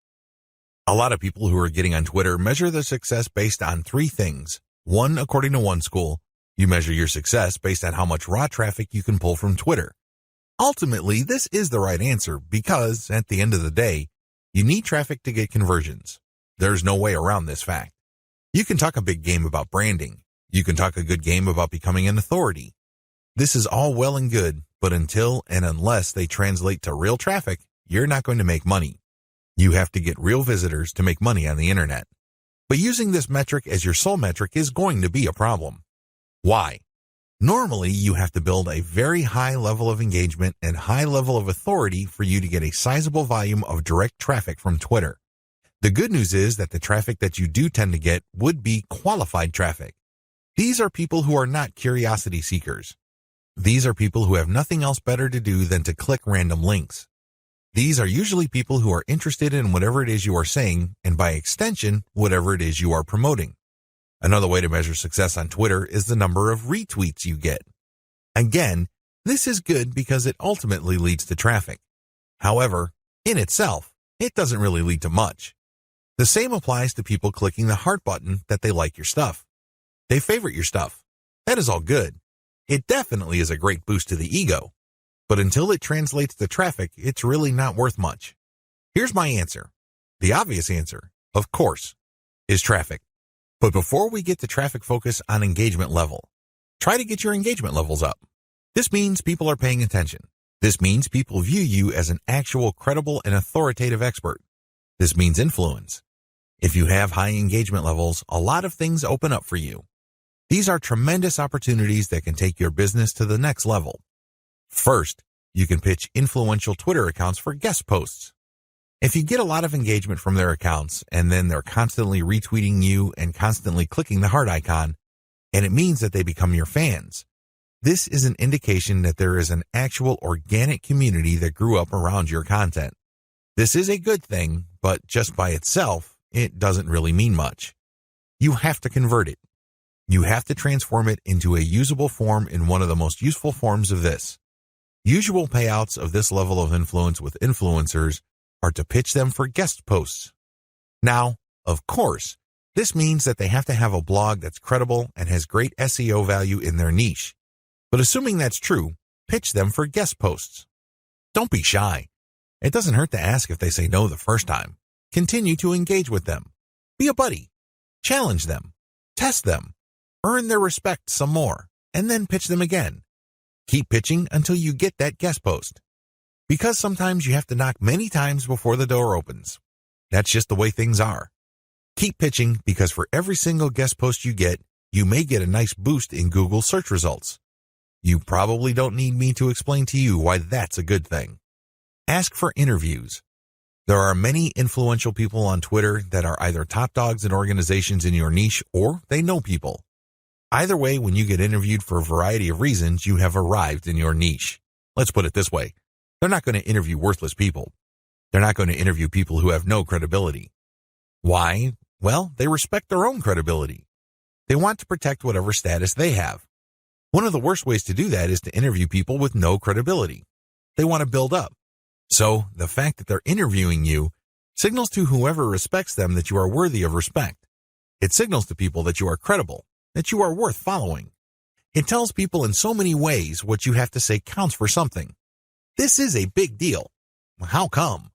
A lot of people who are getting on Twitter measure their success based on three things. One, according to one school, you measure your success based on how much raw traffic you can pull from Twitter. Ultimately, this is the right answer because, at the end of the day, you need traffic to get conversions. There's no way around this fact. You can talk a big game about branding. You can talk a good game about becoming an authority. This is all well and good, but until and unless they translate to real traffic, you're not going to make money. You have to get real visitors to make money on the internet. But using this metric as your sole metric is going to be a problem. Why? Normally, you have to build a very high level of engagement and high level of authority for you to get a sizable volume of direct traffic from Twitter. The good news is that the traffic that you do tend to get would be qualified traffic. These are people who are not curiosity seekers. These are people who have nothing else better to do than to click random links. These are usually people who are interested in whatever it is you are saying, and by extension, whatever it is you are promoting. Another way to measure success on Twitter is the number of retweets you get. Again, this is good because it ultimately leads to traffic. However, in itself, it doesn't really lead to much. The same applies to people clicking the heart button that they like your stuff. They favorite your stuff. That is all good. It definitely is a great boost to the ego. But until it translates to traffic, it's really not worth much. Here's my answer. The obvious answer, of course, is traffic. But before we get to traffic focus on engagement level, try to get your engagement levels up. This means people are paying attention. This means people view you as an actual credible and authoritative expert. This means influence. If you have high engagement levels, a lot of things open up for you. These are tremendous opportunities that can take your business to the next level. First, you can pitch influential Twitter accounts for guest posts. If you get a lot of engagement from their accounts and then they're constantly retweeting you and constantly clicking the heart icon, and it means that they become your fans, this is an indication that there is an actual organic community that grew up around your content. This is a good thing, but just by itself, it doesn't really mean much. You have to convert it. You have to transform it into a usable form in one of the most useful forms of this. Usual payouts of this level of influence with influencers are to pitch them for guest posts. Now, of course, this means that they have to have a blog that's credible and has great SEO value in their niche. But assuming that's true, pitch them for guest posts. Don't be shy. It doesn't hurt to ask if they say no the first time. Continue to engage with them. Be a buddy. Challenge them. Test them. Earn their respect some more, and then pitch them again. Keep pitching until you get that guest post. Because sometimes you have to knock many times before the door opens. That's just the way things are. Keep pitching because for every single guest post you get, you may get a nice boost in Google search results. You probably don't need me to explain to you why that's a good thing. Ask for interviews. There are many influential people on Twitter that are either top dogs in organizations in your niche or they know people. Either way, when you get interviewed for a variety of reasons, you have arrived in your niche. Let's put it this way. They're not going to interview worthless people. They're not going to interview people who have no credibility. Why? Well, they respect their own credibility. They want to protect whatever status they have. One of the worst ways to do that is to interview people with no credibility. They want to build up. So, the fact that they're interviewing you signals to whoever respects them that you are worthy of respect. It signals to people that you are credible, that you are worth following. It tells people in so many ways what you have to say counts for something. This is a big deal. How come?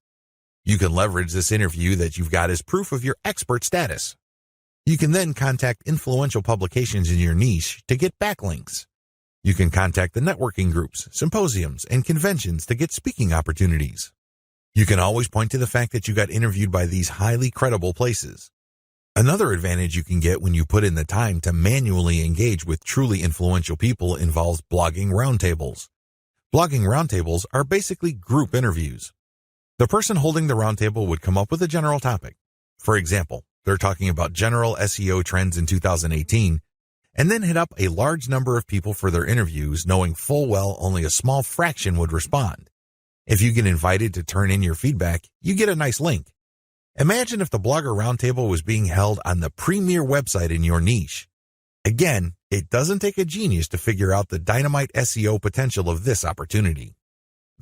You can leverage this interview that you've got as proof of your expert status. You can then contact influential publications in your niche to get backlinks. You can contact the networking groups, symposiums, and conventions to get speaking opportunities. You can always point to the fact that you got interviewed by these highly credible places. Another advantage you can get when you put in the time to manually engage with truly influential people involves blogging roundtables. Blogging roundtables are basically group interviews. The person holding the roundtable would come up with a general topic. For example, they're talking about general SEO trends in 2018, and then hit up a large number of people for their interviews, knowing full well only a small fraction would respond. If you get invited to turn in your feedback, you get a nice link. Imagine if the Blogger Roundtable was being held on the premier website in your niche. Again, it doesn't take a genius to figure out the dynamite SEO potential of this opportunity.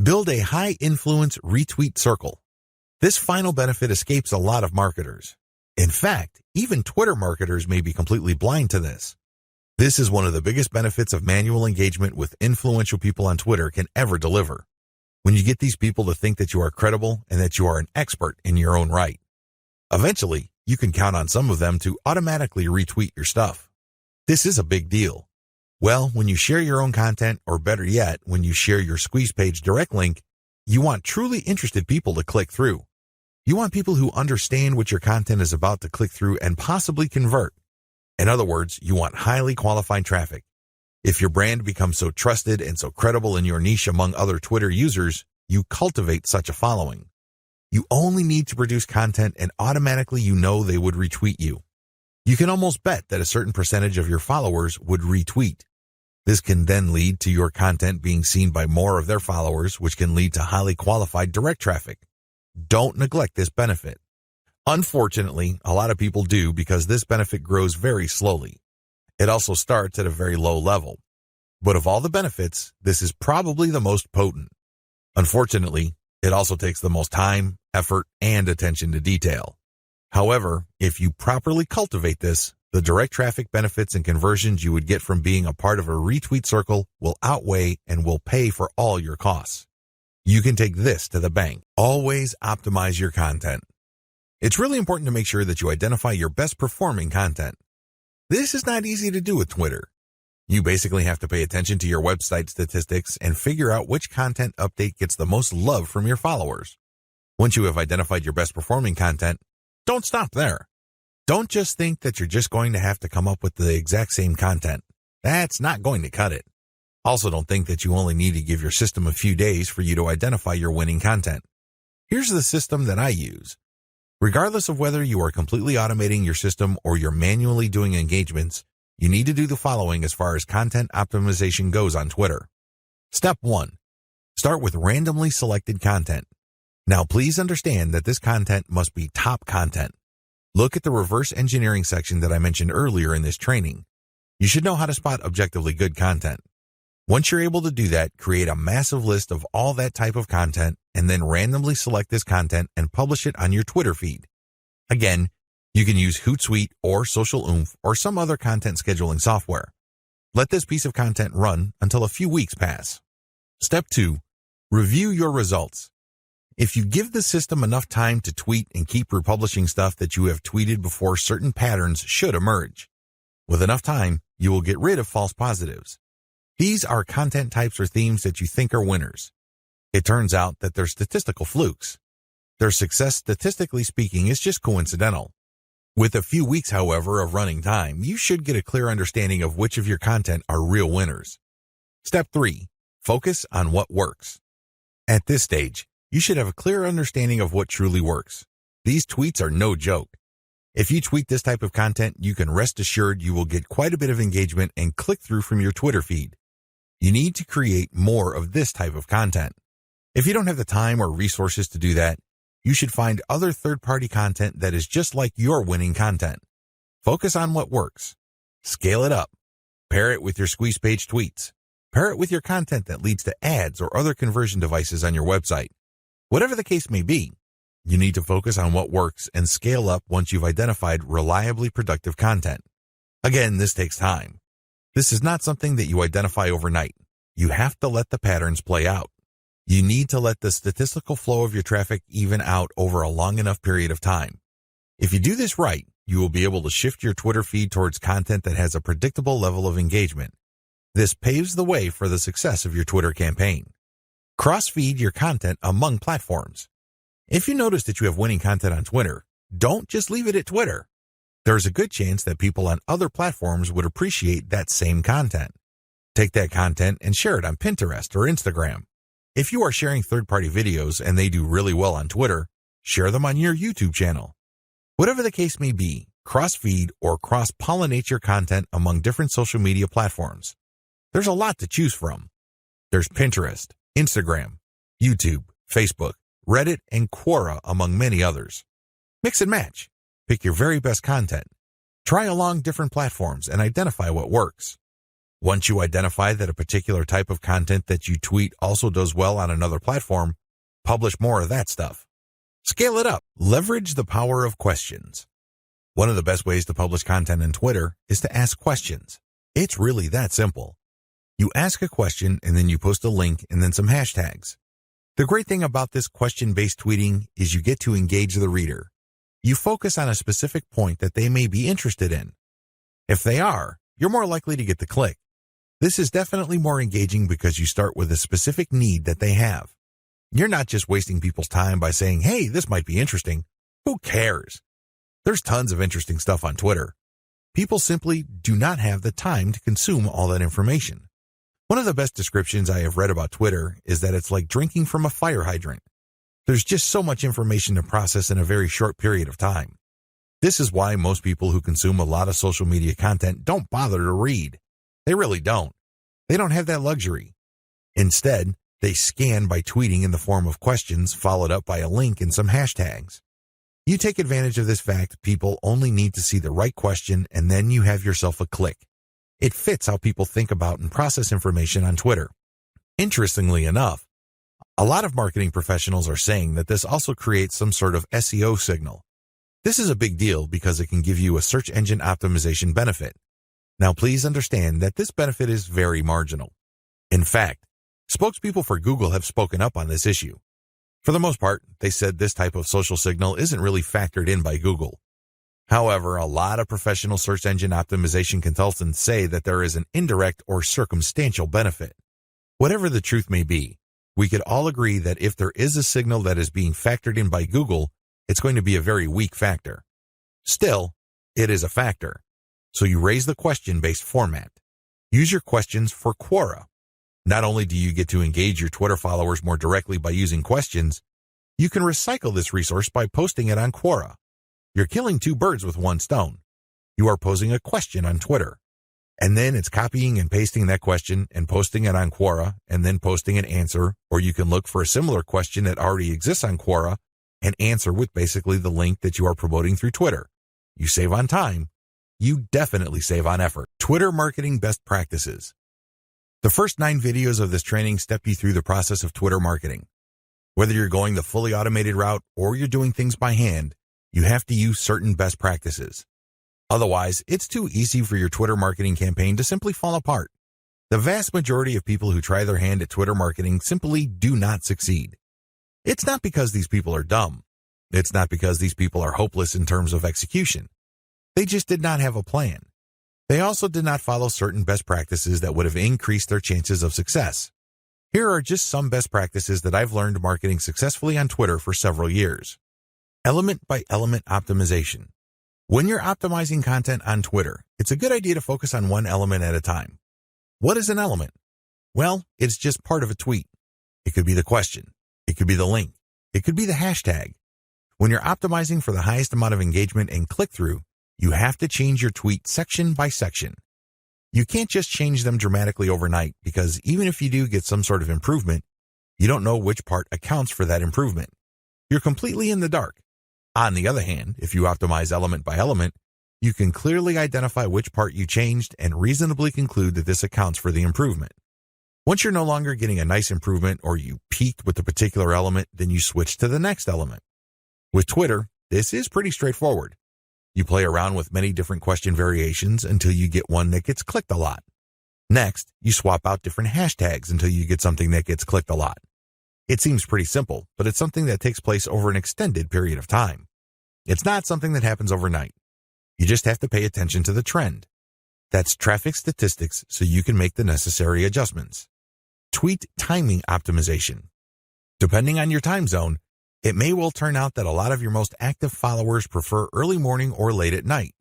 Build a high-influence retweet circle. This final benefit escapes a lot of marketers. In fact, even Twitter marketers may be completely blind to this. This is one of the biggest benefits of manual engagement with influential people on Twitter can ever deliver. When you get these people to think that you are credible and that you are an expert in your own right. Eventually, you can count on some of them to automatically retweet your stuff. This is a big deal. Well, when you share your own content, or better yet, when you share your squeeze page direct link, you want truly interested people to click through. You want people who understand what your content is about to click through and possibly convert. In other words, you want highly qualified traffic. If your brand becomes so trusted and so credible in your niche among other Twitter users, you cultivate such a following. You only need to produce content and automatically you know they would retweet you. You can almost bet that a certain percentage of your followers would retweet. This can then lead to your content being seen by more of their followers, which can lead to highly qualified direct traffic. Don't neglect this benefit. Unfortunately, a lot of people do because this benefit grows very slowly. It also starts at a very low level. But of all the benefits, this is probably the most potent. Unfortunately, it also takes the most time, effort, and attention to detail. However, if you properly cultivate this, the direct traffic benefits and conversions you would get from being a part of a retweet circle will outweigh and will pay for all your costs. You can take this to the bank. Always optimize your content. It's really important to make sure that you identify your best performing content. This is not easy to do with Twitter. You basically have to pay attention to your website statistics and figure out which content update gets the most love from your followers. Once you have identified your best performing content, don't stop there. Don't just think that you're just going to have to come up with the exact same content. That's not going to cut it. Also, don't think that you only need to give your system a few days for you to identify your winning content. Here's the system that I use. Regardless of whether you are completely automating your system or you're manually doing engagements, you need to do the following as far as content optimization goes on Twitter. Step 1. Start with randomly selected content. Now, please understand that this content must be top content. Look at the reverse engineering section that I mentioned earlier in this training. You should know how to spot objectively good content. Once you're able to do that, create a massive list of all that type of content and then randomly select this content and publish it on your Twitter feed. Again, you can use Hootsuite or Social Oomph or some other content scheduling software. Let this piece of content run until a few weeks pass. Step 2. Review your results. If you give the system enough time to tweet and keep republishing stuff that you have tweeted before, certain patterns should emerge. With enough time, you will get rid of false positives. These are content types or themes that you think are winners. It turns out that they're statistical flukes. Their success, statistically speaking, is just coincidental. With a few weeks, however, of running time, you should get a clear understanding of which of your content are real winners. Step 3. Focus on what works. At this stage, you should have a clear understanding of what truly works. These tweets are no joke. If you tweet this type of content, you can rest assured you will get quite a bit of engagement and click-through from your Twitter feed. You need to create more of this type of content. If you don't have the time or resources to do that, You should find other third-party content that is just like your winning content. Focus on what works. Scale it up. Pair it with your squeeze page tweets. Pair it with your content that leads to ads or other conversion devices on your website. Whatever the case may be, you need to focus on what works and scale up once you've identified reliably productive content. Again, this takes time. This is not something that you identify overnight. You have to let the patterns play out. You need to let the statistical flow of your traffic even out over a long enough period of time. If you do this right, you will be able to shift your Twitter feed towards content that has a predictable level of engagement. This paves the way for the success of your Twitter campaign. Cross-feed your content among platforms. If you notice that you have winning content on Twitter, don't just leave it at Twitter. There's a good chance that people on other platforms would appreciate that same content. Take that content and share it on Pinterest or Instagram. If you are sharing third-party videos and they do really well on Twitter, share them on your YouTube channel. Whatever the case may be, cross-feed or cross-pollinate your content among different social media platforms. There's a lot to choose from. There's Pinterest, Instagram, YouTube, Facebook, Reddit, and Quora, among many others. Mix and match. Pick your very best content. Try along different platforms and identify what works. Once you identify that a particular type of content that you tweet also does well on another platform, publish more of that stuff. Scale it up. Leverage the power of questions. One of the best ways to publish content on Twitter is to ask questions. It's really that simple. You ask a question and then you post a link and then some hashtags. The great thing about this question-based tweeting is you get to engage the reader. You focus on a specific point that they may be interested in. If they are, you're more likely to get the click. This is definitely more engaging because you start with a specific need that they have. You're not just wasting people's time by saying, hey, this might be interesting. Who cares? There's tons of interesting stuff on Twitter. People simply do not have the time to consume all that information. One of the best descriptions I have read about Twitter is that it's like drinking from a fire hydrant. There's just so much information to process in a very short period of time. This is why most people who consume a lot of social media content don't bother to read. They really don't. They don't have that luxury. Instead, they scan by tweeting in the form of questions followed up by a link and some hashtags. You take advantage of this fact people only need to see the right question and then you have yourself a click. It fits how people think about and process information on Twitter. Interestingly enough, a lot of marketing professionals are saying that this also creates some sort of SEO signal. This is a big deal because it can give you a search engine optimization benefit. Now please understand that this benefit is very marginal. In fact, spokespeople for Google have spoken up on this issue. For the most part, they said this type of social signal isn't really factored in by Google. However, a lot of professional search engine optimization consultants say that there is an indirect or circumstantial benefit. Whatever the truth may be, we could all agree that if there is a signal that is being factored in by Google, it's going to be a very weak factor. Still, it is a factor. So you raise the question-based format. Use your questions for Quora. Not only do you get to engage your Twitter followers more directly by using questions, you can recycle this resource by posting it on Quora. You're killing two birds with one stone. You are posing a question on Twitter, and then it's copying and pasting that question and posting it on Quora and then posting an answer, or you can look for a similar question that already exists on Quora and answer with basically the link that you are promoting through Twitter. You save on time. You definitely save on effort. Twitter marketing best practices. The first 9 videos of this training step you through the process of Twitter marketing. Whether you're going the fully automated route or you're doing things by hand, you have to use certain best practices. Otherwise, it's too easy for your Twitter marketing campaign to simply fall apart. The vast majority of people who try their hand at Twitter marketing simply do not succeed. It's not because these people are dumb. It's not because these people are hopeless in terms of execution. They just did not have a plan. They also did not follow certain best practices that would have increased their chances of success. Here are just some best practices that I've learned marketing successfully on Twitter for several years. Element by element optimization. When you're optimizing content on Twitter, it's a good idea to focus on one element at a time. What is an element? Well, it's just part of a tweet. It could be the question. It could be the link. It could be the hashtag. When you're optimizing for the highest amount of engagement and click-through, you have to change your tweet section by section. You can't just change them dramatically overnight because even if you do get some sort of improvement, you don't know which part accounts for that improvement. you're completely in the dark. On the other hand, if you optimize element by element, you can clearly identify which part you changed and reasonably conclude that this accounts for the improvement. Once you're no longer getting a nice improvement or you peaked with a particular element, then you switch to the next element. With Twitter, this is pretty straightforward. You play around with many different question variations until you get one that gets clicked a lot. Next, you swap out different hashtags until you get something that gets clicked a lot. It seems pretty simple, but it's something that takes place over an extended period of time. It's not something that happens overnight. You just have to pay attention to the trend. That's traffic statistics so you can make the necessary adjustments. Tweet timing optimization. Depending on your time zone, it may well turn out that a lot of your most active followers prefer early morning or late at night.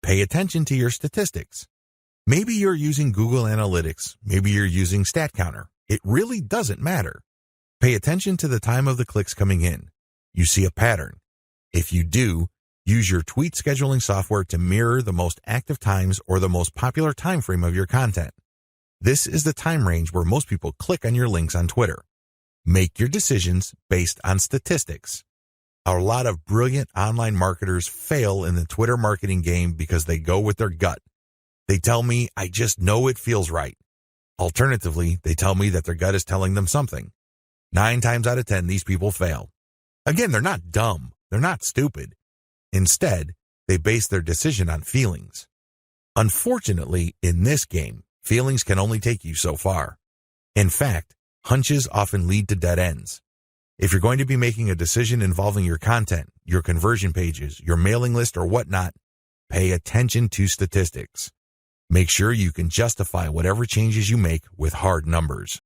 Pay attention to your statistics. Maybe you're using Google Analytics. Maybe you're using StatCounter. It really doesn't matter. Pay attention to the time of the clicks coming in. You see a pattern. If you do, use your tweet scheduling software to mirror the most active times or the most popular time frame of your content. This is the time range where most people click on your links on Twitter. Make your decisions based on statistics. A lot of brilliant online marketers fail in the Twitter marketing game because they go with their gut. They tell me, I just know it feels right. Alternatively, they tell me that their gut is telling them something. 9 times out of 10, these people fail. Again, they're not dumb. They're not stupid. Instead, they base their decision on feelings. Unfortunately, in this game, feelings can only take you so far. In fact, hunches often lead to dead ends. If you're going to be making a decision involving your content, your conversion pages, your mailing list, or whatnot, pay attention to statistics. Make sure you can justify whatever changes you make with hard numbers.